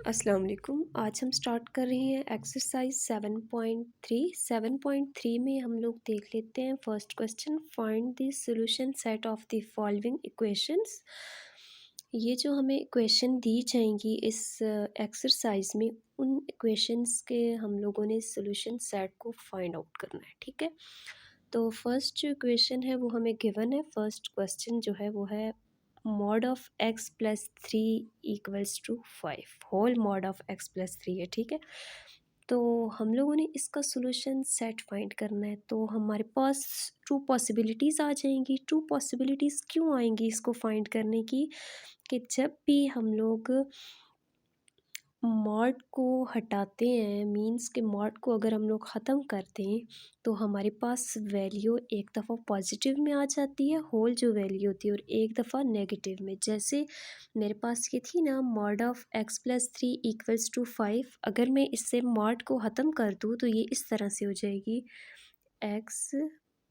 अस्सलाम वालेकुम। आज हम स्टार्ट कर रहे हैं एक्सरसाइज 7.3। 7.3 में हम लोग देख लेते हैं first question, find the solution set of the following equations. ये जो हमें इक्वेशन दी जाएंगी इस एक्सरसाइज में, उन इक्वेशंस के हम लोगों ने सॉल्यूशन सेट को फाइंड आउट करना है। ठीक है, तो फर्स्ट जो इक्वेशन है वो हमें गिवन है। फर्स्ट क्वेश्चन जो है वो है mod of x plus three equals to 5, whole mod of x plus three है। ठीक है, तो हम लोगों ने इसका सॉल्यूशन सेट फाइंड करना है। तो हमारे पास टू पॉसिबिलिटीज़ आ जाएंगी। टू पॉसिबिलिटीज़ क्यों आएंगी इसको फाइंड करने की, कि जब भी हम लोग मॉड को हटाते हैं, मीन्स के मॉड को अगर हम लोग ख़त्म करते हैं तो हमारे पास वैल्यू एक दफ़ा पॉजिटिव में आ जाती है, होल जो वैल्यू होती है, और एक दफ़ा नेगेटिव में। जैसे मेरे पास ये थी ना, mod of x plus three equals to 5। अगर मैं इससे मॉड को ख़त्म कर दूँ तो ये इस तरह से हो जाएगी, x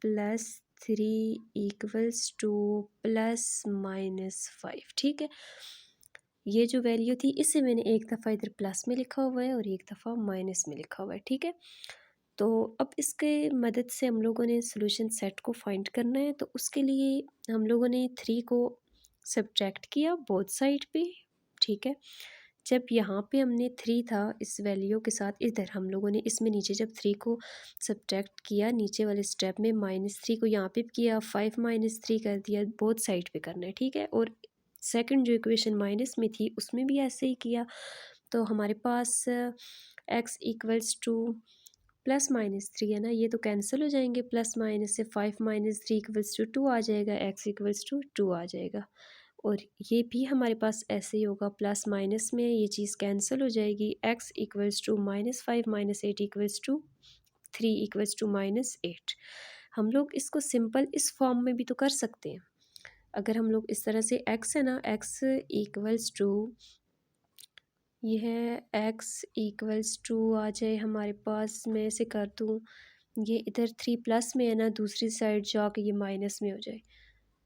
plus three equals to plus minus 5। ठीक है, ये जो वैल्यू थी इसे मैंने एक दफ़ा इधर प्लस में लिखा हुआ है और एक दफ़ा माइनस में लिखा हुआ है। ठीक है, तो अब इसके मदद से हम लोगों ने सॉल्यूशन सेट को फाइंड करना है। तो उसके लिए हम लोगों ने थ्री को सब्ट्रैक्ट किया बोथ साइड पे। ठीक है, जब यहाँ पे हमने थ्री था इस वैल्यू के साथ, इधर हम लोगों ने इसमें नीचे जब थ्री को सब्ट्रैक्ट किया, नीचे वाले स्टेप में माइनस थ्री को यहाँ पे किया, 5 माइनस थ्री कर दिया, बोथ साइड पे करना है। ठीक है, और सेकंड जो इक्वेशन माइनस में थी उसमें भी ऐसे ही किया। तो हमारे पास x equals to plus minus three है ना, ये तो कैंसिल हो जाएंगे, प्लस माइनस से 5 minus three equals to two आ जाएगा, एक्स इक्वल्स टू टू आ जाएगा। और ये भी हमारे पास ऐसे ही होगा, प्लस माइनस में ये चीज़ कैंसिल हो जाएगी, x equals to minus 5 minus 8 equals to three equals to minus 8। हम लोग इसको सिंपल इस फॉर्म में भी तो कर सकते हैं। अगर हम लोग इस तरह से एक्स है ना, एक्स इक्वल्स टू, ये है एक्स इक्वल्स टू आ जाए हमारे पास, मैं इसे कर दूँ, ये इधर थ्री प्लस में है ना, दूसरी साइड जाके ये माइनस में हो जाए।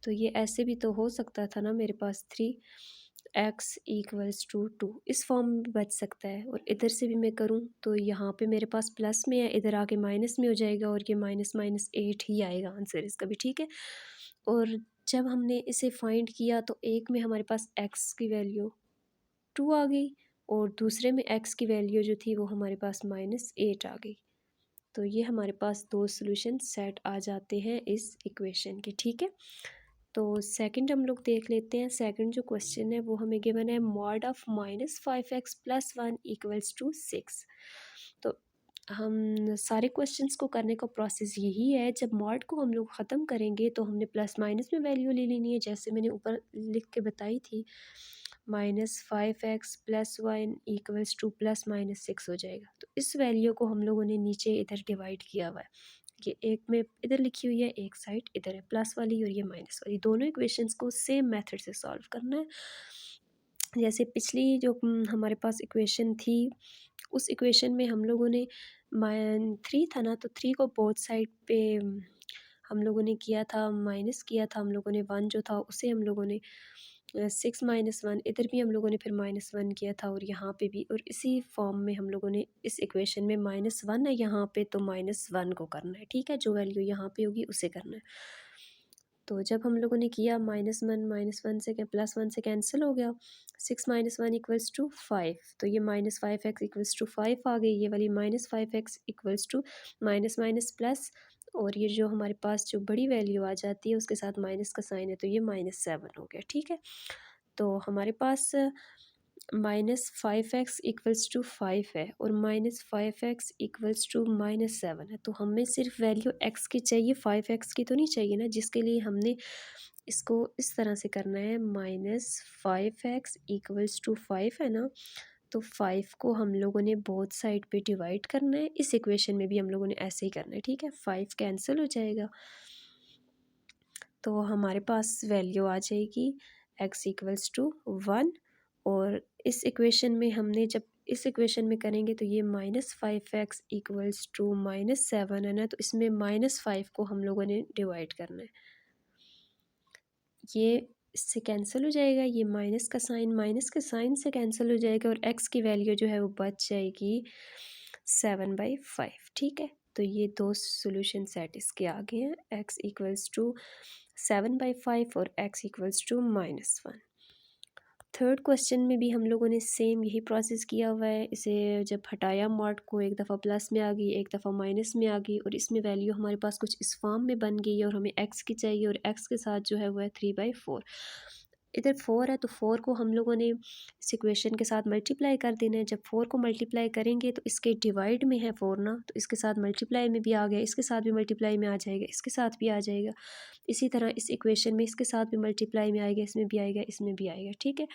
तो ये ऐसे भी तो हो सकता था ना, मेरे पास three x equals to two इस फॉर्म में बच सकता है। और इधर से भी मैं करूँ तो यहाँ पे मेरे पास प्लस में है, इधर आके माइनस में हो जाएगा, और ये माइनस माइनस 8 ही आएगा आंसर इसका भी। ठीक है, और जब हमने इसे फाइंड किया तो एक में हमारे पास एक्स की वैल्यू टू आ गई, और दूसरे में एक्स की वैल्यू जो थी वो हमारे पास माइनस 8 आ गई। तो ये हमारे पास दो सॉल्यूशन सेट आ जाते हैं इस इक्वेशन के। ठीक है, तो सेकंड हम लोग देख लेते हैं। सेकंड जो क्वेश्चन है वो हमें गिवन है, mod of minus 5x plus 1 equals to 6। तो हम सारे क्वेश्चंस को करने का प्रोसेस यही है, जब मॉड को हम लोग ख़त्म करेंगे तो हमने प्लस माइनस में वैल्यू ले लेनी है, जैसे मैंने ऊपर लिख के बताई थी, minus 5x plus 1 equals to plus minus 6 हो जाएगा। तो इस वैल्यू को हम लोगों ने नीचे इधर डिवाइड किया हुआ है, ये एक में इधर लिखी हुई है, एक साइड इधर है प्लस वाली और ये माइनस वाली। दोनों इक्वेशंस को सेम मेथड से सॉल्व करना है। जैसे पिछली जो हमारे पास इक्वेशन थी, उस इक्वेशन में हम लोगों ने थ्री था ना, तो थ्री को बोथ साइड पे हम लोगों ने किया था, माइनस किया था हम लोगों ने, वन जो था उसे हम लोगों ने 6 माइनस 1, इधर भी हम लोगों ने फिर माइनस 1 किया था, और यहाँ पे भी, और इसी फॉर्म में हम लोगों ने इस इक्वेशन में माइनस 1 है यहाँ पे, तो माइनस 1 को करना है। ठीक है, जो वैल्यू यहाँ पे होगी उसे करना है। तो जब हम लोगों ने किया, माइनस वन से क्या, प्लस 1 से कैंसिल हो गया, 6 माइनस 1 इक्वल्स टू 5। तो ये माइनस 5x इक्वल्स टू 5 आ गई, ये वाली minus 5x equals to minus minus plus, और ये जो हमारे पास जो बड़ी वैल्यू आ जाती है उसके साथ माइनस का साइन है, तो ये माइनस 7 हो गया। ठीक है, तो हमारे पास माइनस 5x इक्वल्स टू 5 है, और minus 5x equals to minus 7 है। तो हमें सिर्फ वैल्यू x की चाहिए, 5x की तो नहीं चाहिए ना, जिसके लिए हमने इसको इस तरह से करना है, माइनस 5x इक्वल्स टू 5 है ना, तो 5 को हम लोगों ने बोथ साइड पे डिवाइड करना है। इस इक्वेशन में भी हम लोगों ने ऐसे ही करना है। ठीक है, 5 कैंसिल हो जाएगा, तो हमारे पास वैल्यू आ जाएगी x इक्वल्स टू 1। और इस इक्वेशन में हमने जब इस इक्वेशन में करेंगे तो ये minus 5x equals to minus 7 है ना, तो इसमें माइनस 5 को हम लोगों ने डिवाइड करना है। ये इससे कैंसिल हो जाएगा, ये माइनस का साइन से कैंसिल हो जाएगा और x की वैल्यू जो है वो बच जाएगी 7/5। ठीक है, तो ये दो सोल्यूशन सेट इसके आगे हैं, x इक्वल्स टू 7/5 और x equals to -1। Third question में भी हम लोगों ने सेम यही प्रोसेस किया हुआ है। इसे जब हटाया मॉड को, एक दफ़ा प्लस में आ गई, एक दफ़ा माइनस में आ गई और इसमें वैल्यू हमारे पास कुछ इस फॉर्म में बन गई है और हमें एक्स की चाहिए और एक्स के साथ जो है वो है 3/4। इधर 4 है तो 4 को हम लोगों ने इस इक्वेशन के साथ मल्टीप्लाई कर देना है। जब 4 को मल्टीप्लाई करेंगे तो इसके डिवाइड में है 4 ना, तो इसके साथ मल्टीप्लाई में भी आ गया, इसके साथ भी मल्टीप्लाई में आ जाएगा, इसके साथ भी आ जाएगा। इसी तरह इस इक्वेशन में इसके साथ भी मल्टीप्लाई में आएगा, इसमें भी आएगा, इसमें भी आएगा। ठीक है,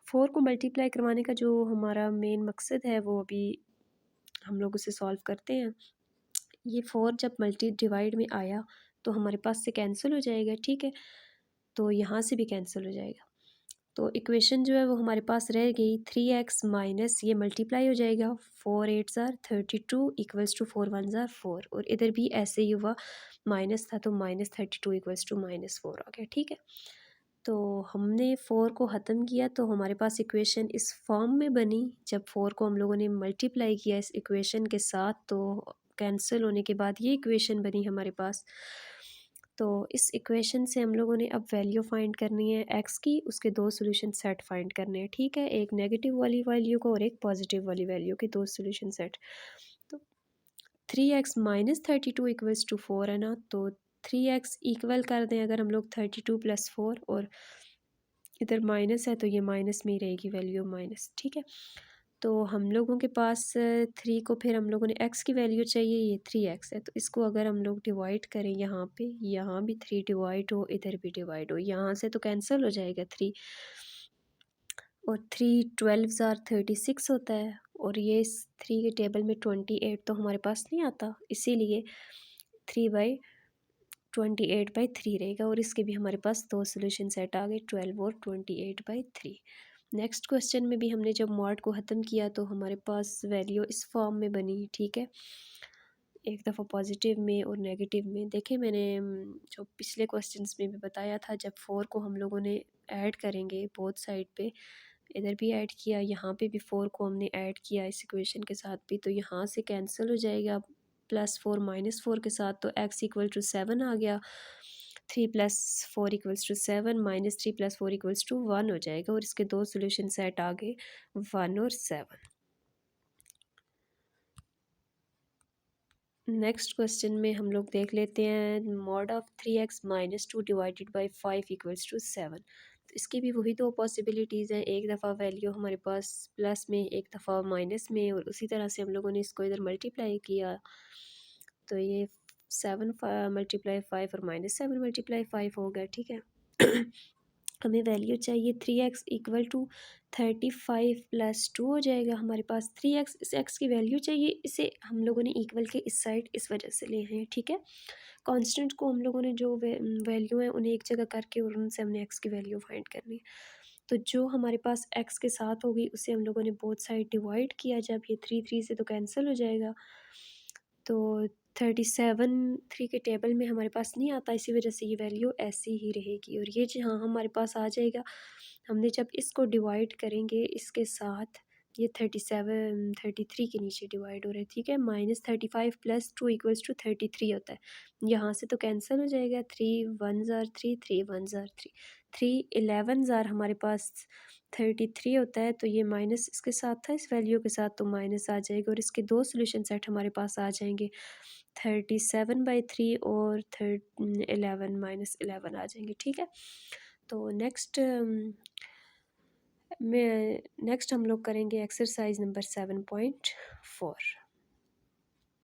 4 को मल्टीप्लाई करवाने का जो हमारा मेन मकसद है वो अभी हम लोग उसे सॉल्व करते हैं। ये 4 जब मल्टी डिवाइड में आया तो हमारे पास से कैंसिल हो जाएगा। ठीक है, तो यहाँ से भी कैंसिल हो जाएगा, तो इक्वेशन जो है वो हमारे पास रह गई 3x माइनस ये मल्टीप्लाई हो जाएगा, 4 8 ज़ार 32 इक्वल्स टू 4 1 ज़ार 4 और इधर भी ऐसे ही हुआ, माइनस था तो -32 इक्वल्स टू -4 आ गया। ठीक है, तो हमने 4 को ख़त्म किया तो हमारे पास इक्वेशन इस फॉर्म में बनी। जब 4 को हम लोगों ने मल्टीप्लाई किया इस इक्वेशन के साथ तो कैंसिल होने के बाद ये इक्वेशन बनी हमारे पास। तो इस इक्वेशन से हम लोगों ने अब वैल्यू फाइंड करनी है एक्स की, उसके दो सोल्यूशन सेट फाइंड करने हैं। ठीक है, एक नेगेटिव वाली वैल्यू को और एक पॉजिटिव वाली वैल्यू के दो सोल्यूशन सेट। तो 3x माइनस 32 इक्वल्स टू 4 है ना, तो 3x इक्वल कर दें अगर हम लोग 32 + 4 और इधर माइनस है तो ये माइनस में ही रहेगी वैल्यू माइनस। ठीक है, तो हम लोगों के पास 3 को फिर हम लोगों ने x की वैल्यू चाहिए, ये 3x है तो इसको अगर हम लोग डिवाइड करें यहाँ पे, यहाँ भी 3 डिवाइड हो, इधर भी डिवाइड हो, यहाँ से तो कैंसिल हो जाएगा 3 और 3 12 ज़ार 36 होता है और ये इस 3 के टेबल में 28 तो हमारे पास नहीं आता, इसीलिए 3/28/3 रहेगा और इसके भी हमारे पास दो सोल्यूशन सेट आ गए, 12 और 28/3। नेक्स्ट क्वेश्चन में भी हमने जब मॉड को ख़त्म किया तो हमारे पास वैल्यू इस फॉर्म में बनी। ठीक है, एक दफ़ा पॉजिटिव में और नेगेटिव में। देखिए मैंने जो पिछले क्वेश्चंस में भी बताया था, जब 4 को हम लोगों ने ऐड करेंगे बोथ साइड पे, इधर भी ऐड किया, यहाँ पे भी 4 को हमने ऐड किया इस इक्वेशन के साथ भी, तो यहाँ से कैंसिल हो जाएगा +4 -4 के साथ, तो x इक्वल टू 7 आ गया। 3 + 4 इक्वल्स टू 7 -3 + 4 इक्वल्स टू 1 हो जाएगा और इसके दो सोल्यूशन सेट आ गए 1 और 7। नेक्स्ट क्वेश्चन में हम लोग देख लेते हैं mod of 3x minus 2 divided by 5 equals to 7। तो इसकी भी वही दो पॉसिबिलिटीज़ हैं, एक दफ़ा वैल्यू हमारे पास प्लस में, एक दफ़ा माइनस में और उसी तरह से हम लोगों ने इसको इधर मल्टीप्लाई किया, तो ये 7 मल्टीप्लाई 5 और -7 मल्टीप्लाई 5 हो गया। ठीक है, हमें वैल्यू चाहिए 3x इक्वल टू 35 + 2 हो जाएगा हमारे पास। 3x इस x की वैल्यू चाहिए, इसे हम लोगों ने इक्वल के इस साइड इस वजह से लिए हैं। ठीक है, कांस्टेंट को हम लोगों ने जो वैल्यू है उन्हें एक जगह करके और उनसे हमने x की वैल्यू फाइंड करनी है। तो जो हमारे पास x के साथ होगी उसे हम लोगों ने बोथ साइड डिवाइड किया, जब ये 3 3 से तो कैंसिल हो जाएगा, तो 37 3 के टेबल में हमारे पास नहीं आता, इसी वजह से ये वैल्यू ऐसी ही रहेगी और ये जहाँ हमारे पास आ जाएगा, हमने जब इसको डिवाइड करेंगे इसके साथ, ये 37 33 के नीचे डिवाइड हो रहा है। ठीक है, -35 + 2 इक्वल्स टू 33 होता है, यहाँ से तो कैंसिल हो जाएगा, 3 1 ज़ार 3 3 1 ज़ार 3 3 11 ज़ार हमारे पास 33 होता है, तो ये माइनस इसके साथ था, इस वैल्यू के साथ तो माइनस आ जाएगा और इसके दो सोल्यूशन सेट हमारे पास आ जाएंगे, 37/3 और 11 -11 आ जाएंगे। ठीक है, तो नेक्स्ट हम लोग करेंगे एक्सरसाइज नंबर 7.4।